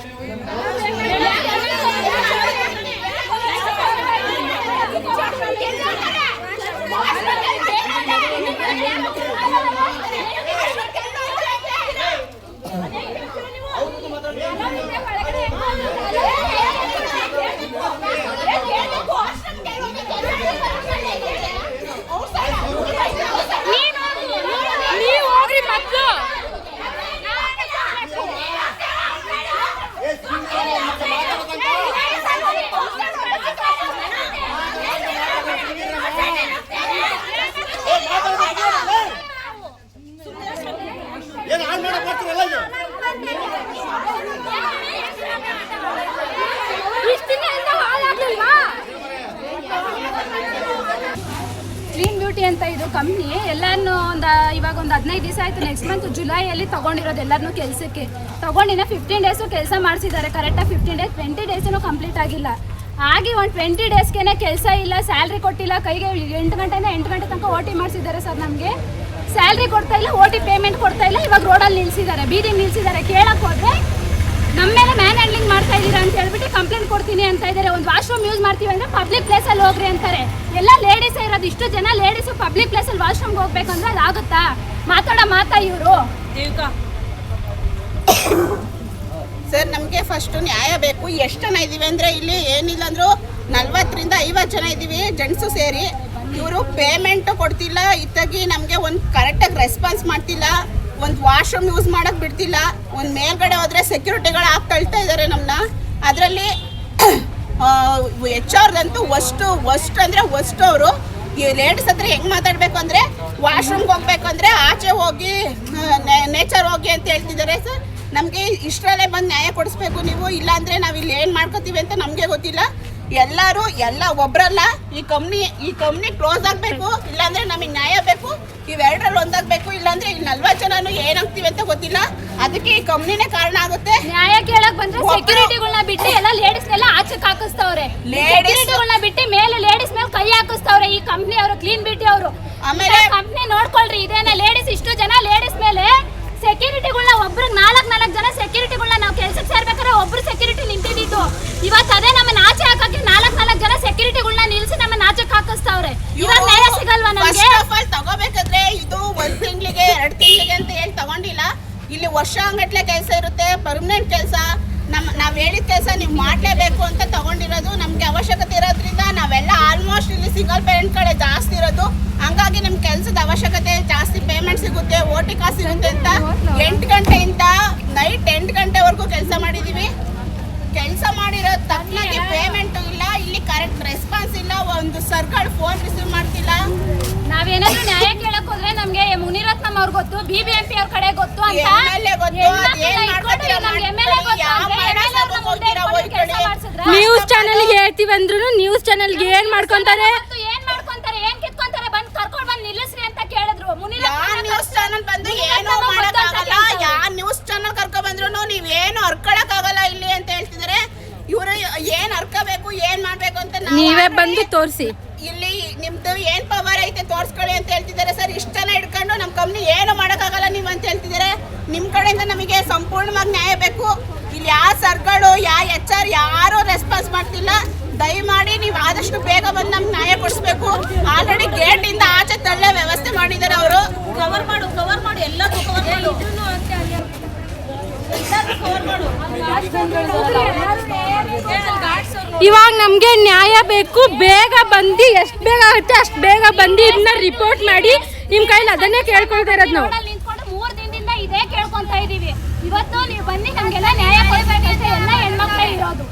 Clean beauty ಅಂತ ಇದು company ಎಲ್ಲಾನು ಇವಾಗ ಒಂದು 15 ದಿವಸ ಆಯ್ತು. ನೆಕ್ಸ್ಟ್ ಮಂತ್ ಜುಲೈಯಲ್ಲಿ ತಗೊಂಡಿರೋದು ಎಲ್ಲರನ್ನೂ ಕೆಲಸಕ್ಕೆ ತಗೊಂಡಿನ 15 ಡೇಸು ಕೆಲಸ ಮಾಡಿಸಿದ್ದಾರೆ. ಕರೆಕ್ಟಾಗಿ 15 ಡೇಸ್ 20 ಡೇಸೂ ಕಂಪ್ಲೀಟ್ ಆಗಿಲ್ಲ. ಆಗಿ ಒಂದು 20 ಡೇಸ್ಗೆ ಕೆಲಸ ಇಲ್ಲ, ಸ್ಯಾಲ್ರಿ ಕೊಟ್ಟಿಲ್ಲ. ಕೈಗೆ 8 ಗಂಟೆಯಿಂದ 8 ಗಂಟೆ ತನಕ OT ಮಾಡಿಸಿದ್ದಾರೆ ಸರ್. ನಮಗೆ ಸ್ಯಾಲ್ರಿ ಕೊಡ್ತಾ ಇಲ್ಲ, OT ಪೇಮೆಂಟ್ ಕೊಡ್ತಾ ಇಲ್ಲ. ಇವಾಗ ರೋಡಲ್ಲಿ ನಿಲ್ಸಿದ್ದಾರೆ, ಬೀದಿಗೆ ನಿಲ್ಸಿದ್ದಾರೆ. ಕೇಳಕ್ಕೆ ಹೋದ್ರೆ ನಮ್ಮ ಮೇಲೆ ಮ್ಯಾನ್ ಹ್ಯಾಂಡ್ಲಿಂಗ್ ಮಾಡ್ತಾ ಇದ್ದೀರಾ ಅಂತ ಹೇಳ್ಬಿಟ್ಟು ಕಂಪ್ಲೇಂಟ್ ಕೊಡ್ತೀನಿ ಅಂತ ಇದ್ದಾರೆ. ಒಂದು ವಾಶ್ರೂಮ್ ಯೂಸ್ ಮಾಡ್ತೀವಿ ಅಂದರೆ ಪಬ್ಲಿಕ್ ಪ್ಲೇಸಲ್ಲಿ ಹೋಗ್ರಿ ಅಂತಾರೆ. ಎಲ್ಲ ಲೇಡೀಸೇ ಇರೋದು. ಇಷ್ಟು ಜನ ಲೇಡೀಸು ಪಬ್ಲಿಕ್ ಪ್ಲೇಸಲ್ಲಿ ವಾಶ್ರೂಮ್ಗೆ ಹೋಗ್ಬೇಕಂದ್ರೆ ಅದಾಗುತ್ತಾ? ಮಾತಾ ಇವರು ಸರ್, ನಮಗೆ ಫಸ್ಟು ನ್ಯಾಯ ಬೇಕು. ಎಷ್ಟು ಜನ ಇದ್ದೀವಿ ಅಂದರೆ ಇಲ್ಲಿ ಏನಿಲ್ಲ ಅಂದರೂ 40 ರಿಂದ 50 ಜನ ಇದ್ದೀವಿ, ಜೆಂಟ್ಸು ಸೇರಿ. ಇವರು ಪೇಮೆಂಟು ಕೊಡ್ತಿಲ್ಲ, ಇತ್ತಾಗಿ ನಮಗೆ ಒಂದು ಕರೆಕ್ಟಾಗಿ ರೆಸ್ಪಾನ್ಸ್ ಮಾಡ್ತಿಲ್ಲ. ಒಂದು ವಾಶ್ರೂಮ್ ಯೂಸ್ ಮಾಡೋಕ್ಕೆ ಬಿಡ್ತಿಲ್ಲ. ಒಂದು ಮೇಲ್ಗಡೆ ಹೋದರೆ ಸೆಕ್ಯೂರಿಟಿಗಳು ಹಾಕಿ ತಳ್ತಾ ಇದ್ದಾರೆ ನಮ್ಮನ್ನ. ಅದರಲ್ಲಿ HR ವಸ್ಟ್ ಅಂದರೆ ಅವರು ಈ ಲೇಡೀಸ್ ಹತ್ರ ಹೆಂಗೆ ಮಾತಾಡಬೇಕು ಅಂದರೆ ವಾಶ್ರೂಮ್ಗೆ ಹೋಗ್ಬೇಕು ಅಂದರೆ ಆಚೆ ಹೋಗಿ ನೇಚರ್ ಹೋಗಿ ಅಂತ ಹೇಳ್ತಿದ್ದಾರೆ ಸರ್. ನಮಗೆ ಇಷ್ಟರಲ್ಲೇ ಬಂದು ನ್ಯಾಯ ಕೊಡಿಸ್ಬೇಕು ನೀವು, ಇಲ್ಲಾಂದರೆ ನಾವು ಇಲ್ಲಿ ಏನು ಮಾಡ್ಕೋತೀವಿ ಅಂತ ನಮಗೆ ಗೊತ್ತಿಲ್ಲ. ಎಲ್ಲ ಒಬ್ಬರಲ್ಲ, ಈ ಕಂಪ್ನಿ ಕ್ಲೋಸ್ ಆಗಬೇಕು, ಇಲ್ಲಾಂದರೆ ನಮಗೆ ನ್ಯಾಯ ಬೇಕು. ಇವೆರಡರಲ್ಲಿ ಒಂದಾಗಬೇಕು, ಇಲ್ಲಾಂದರೆ ಇಲ್ಲಿ 40 ಜನನು ಏನಾಗ್ತೀವಿ ಅಂತ ಗೊತ್ತಿಲ್ಲ. ಅದಕ್ಕೆ ಈ ಕಂಪ್ನಿನೇ ಕಾರಣ ಆಗುತ್ತೆ. ನ್ಯಾಯ ಕೇಳಕ್ ಬಂದ್ರೆ ಸೆಕ್ಯೂರಿಟಿಗಳನ್ನ ಬಿಟ್ಟು ಎಲ್ಲ ಲೇಡೀಸ್ನೆಲ್ಲ ಆಚೆಗೆ ಹಾಕಿಸ್ತವ್ರೆ. ಲೇಡೀಸ್ಗಳನ್ನ ಬಿಟ್ಟು ಮೇಲೆ ಲೇಡೀಸ್ ಮೇಲೆ ಕೈ ಹಾಕಿಸ್ತವ್ರೆ ಈ ಕಂಪ್ನಿ ಅವರು, ಕ್ಲೀನ್ ಬ್ಯೂಟಿ ಅವರು. ಆಮೇಲೆ ಕಂಪ್ನಿ ನೋಡ್ಕೊಳ್ರಿ, ಇದೇನ ಲೇಡೀಸ್ ಇಷ್ಟು ಜನ ಲೇಡೀಸ್ ಮೇಲೆ ಸೆಕ್ಯೂರಿಟಿಗಳನ್ನ ಒಬ್ರಿಗೆ 4 ಜನ ಸೆಕ್ಯೂರಿಟಿಗಳನ್ನ ನಾವು ಕೆಲ್ಸಕ್ಕೆ ಸೇರ್ಬೇಕಾದ್ರೆ ಒಬ್ರು ಸೆಕ್ಯೂರಿಟಿ ನಿಂತಿದ್ದು. ಇವತ್ತು ಅದೇ ನಮ್ಮನ್ನ ಆಚೆ ಹಾಕಕ್ಕೆ 4 ಜನ ಸೆಕ್ಯೂರಿಟಿಗಳನ್ನ ನಿಲ್ಸಿ ನಮ್ಮನ್ನ ಆಚೆಗೆ ಹಾಕಿಸ್ತವ್ರೆ. ಇವಾಗ ನ್ಯಾಯ ಸಿಗಲ್ವಾ ನಮಗೆ? ತಗೋಬೇಕಾದ್ರೆ ಇದು 1 ತಿಂಗಳಿಗೆ 2 ತಿಂಗಳಿಗೆ ಅಂತ ಹೇಳಿ ತಗೊಂಡಿಲ್ಲ. ಇಲ್ಲಿ ವರ್ಷ ಅಂಗಟ್ಲೆ ಕೆಲಸ ಇರುತ್ತೆ, ಪರ್ಮನೆಂಟ್ ಕೆಲಸ. ನಾವು ಹೇಳಿದ ಕೆಲಸ ನೀವು ಮಾಡಲೇಬೇಕು ಅಂತ ತಗೊಂಡಿರೋದು. ನಮಗೆ ಅವಶ್ಯಕತೆ ಇರೋದ್ರಿಂದ ನಾವೆಲ್ಲ ಆಲ್ಮೋಸ್ಟ್ ಇಲ್ಲಿ ಸಿಂಗಲ್ ಪೇರೆಂಟ್ ಕಡೆ ಜಾಸ್ತಿ ಇರೋದು. ಹಂಗಾಗಿ ನಮ್ಮ ಕೆಲಸದ ಅವಶ್ಯಕತೆ ಜಾಸ್ತಿ, ಪೇಮೆಂಟ್ ಸಿಗುತ್ತೆ, OT ಕಾಸು ಸಿಗುತ್ತೆ ಅಂತ 8 ಗಂಟೆಯಿಂದ ನೈಟ್ 8 ಗಂಟೆವರೆಗೂ ಕೆಲಸ ಮಾಡಿದ್ದೀವಿ. ಕೆಲಸ ಮಾಡಿರೋ ತಕ್ಕನಾಗಿ ಪೇಮೆಂಟು ಇಲ್ಲ, ಇಲ್ಲಿ ಕರೆಕ್ಟ್ ರೆಸ್ಪಾನ್ಸ್ ಇಲ್ಲ, ಒಂದು ಸರ್ಕಾರ ಫೋನ್ ರಿಸೀವ್ ಮಾಡ್ತಿಲ್ಲ. ನಾವೇನಾದ್ರೂ ನ್ಯಾಯ ಕೇಳಕ್ ಹೋದ್ರೆ ನಮ್ಗೆ ಮುನಿರತ್ನಂ ಅವ್ರು ಗೊತ್ತು, BBMP ಅವ್ರ ಕಡೆ ಗೊತ್ತು ಅಂತ ನ್ಯೂಸ್ ಚಾನೆಲ್ಗೆ ಹೇಳ್ತೀವಿ ಅಂದ್ರು ನ್ಯೂಸ್ ಚಾನೆಲ್ಗೆ ಏನ್ ಮಾಡ್ಕೊಂತಾರೆ ಏನ್ ಕಿತ್ಕೊಂತಾರೆ, ಬಂದ್ ಕರ್ಕೊಂಡ್ ಬಂದ್ ನಿಲ್ಲಿಸ್ರಿ ಅಂತ ಕೇಳಿದ್ರು. ನ್ಯೂಸ್ ಚಾನಲ್ ಬಂದು ಏನು ಮಾಡಕ್ಕಾಗಲ್ಲ, ನ್ಯೂಸ್ ಚಾನಲ್ ಕರ್ಕೊಂಡ್ ಬಂದ್ರು ನೀವೇನು ಅರ್ಕೊಳಕ್ ಆಗಲ್ಲ ಇಲ್ಲಿ ಅಂತ ಹೇಳ್ತಿದಾರೆ. ಇವರು ಏನ್ ಅರ್ಕೋಬೇಕು, ಏನ್ ಮಾಡ್ಬೇಕು ಅಂತ ನೀವೇ ಬಂದು ತೋರಿಸಿ, ಇಲ್ಲಿ ನಿಮ್ದು ಏನ್ ಪವರ್ ಐತೆ ತೋರ್ಸ್ಕೊಳ್ಳಿ ಅಂತ ಹೇಳ್ತಿದ್ದಾರೆ ಸರ್. ಇಷ್ಟನ್ನ ಹಿಡ್ಕೊಂಡು ನಮ್ಮ ಕಂಪ್ನಿ ಏನು ಮಾಡೋಕ್ಕಾಗಲ್ಲ ನೀವು ಅಂತ ಹೇಳ್ತಿದ್ದಾರೆ. ನಿಮ್ಮ ಕಡೆಯಿಂದ ನಮಗೆ ಸಂಪೂರ್ಣವಾಗಿ ನ್ಯಾಯ ಬೇಕು. ಇಲ್ಲಿ ಯಾವ ಸರ್ಗಳು HR ಯಾರು ರೆಸ್ಪಾನ್ಸ್ ಮಾಡ್ತಿಲ್ಲ. ದಯಮಾಡಿ ನೀವು ಆದಷ್ಟು ಬೇಗ ಬಂದು ನಮ್ಗೆ ನ್ಯಾಯ ಕೊಡಿಸ್ಬೇಕು. ಆಲ್ರೆಡಿ ಗೇಟ್ ಇಂದ ಆಚೆ ತಳ್ಳೆ ವ್ಯವಸ್ಥೆ ಮಾಡಿದ್ದಾರೆ ಅವರು. ಕವರ್ ಮಾಡು ಎಲ್ಲ ಕವರ್ ಮಾಡು. ಇವಾಗ ನಮ್ಗೆ ನ್ಯಾಯ ಬೇಕು. ಬೇಗ ಬಂದು ಎಷ್ಟು ಬೇಗ ಆಗುತ್ತೆ ಅಷ್ಟು ಬೇಗ ಬಂದು ಇದನ್ನ ರಿಪೋರ್ಟ್ ಮಾಡಿ. ನಿಮ್ ಕೈಲಿ ಅದನ್ನೇ ಕೇಳ್ಕೊಳ್ತಾ ಇರೋದು ನಾವು. 3 ದಿನದಿಂದ ಇದೇ ಕೇಳ್ಕೊಂತಾ ಇದೀವಿ. ಇವತ್ತು ನೀವು ಬನ್ನಿ ನಮ್ಗೆಲ್ಲ ನ್ಯಾಯ ಕೊಡ್ಬೇಕಂತ ಎಲ್ಲ ಹೆಣ್ಮಕ್ಳೇ ಇರೋದು.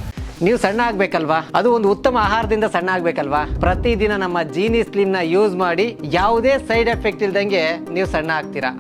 ನೀವು ಸಣ್ಣ ಆಗ್ಬೇಕಲ್ವಾ? ಅದು ಒಂದು ಉತ್ತಮ ಆಹಾರದಿಂದ ಸಣ್ಣ ಆಗ್ಬೇಕಲ್ವಾ? ಪ್ರತಿದಿನ ನಮ್ಮ ಜೀನಿ ಸ್ಲಿಮ್ ನ ಯೂಸ್ ಮಾಡಿ ಯಾವುದೇ ಸೈಡ್ ಎಫೆಕ್ಟ್ ಇಲ್ದಂಗೆ ನೀವು ಸಣ್ಣ ಆಗ್ತೀರಾ.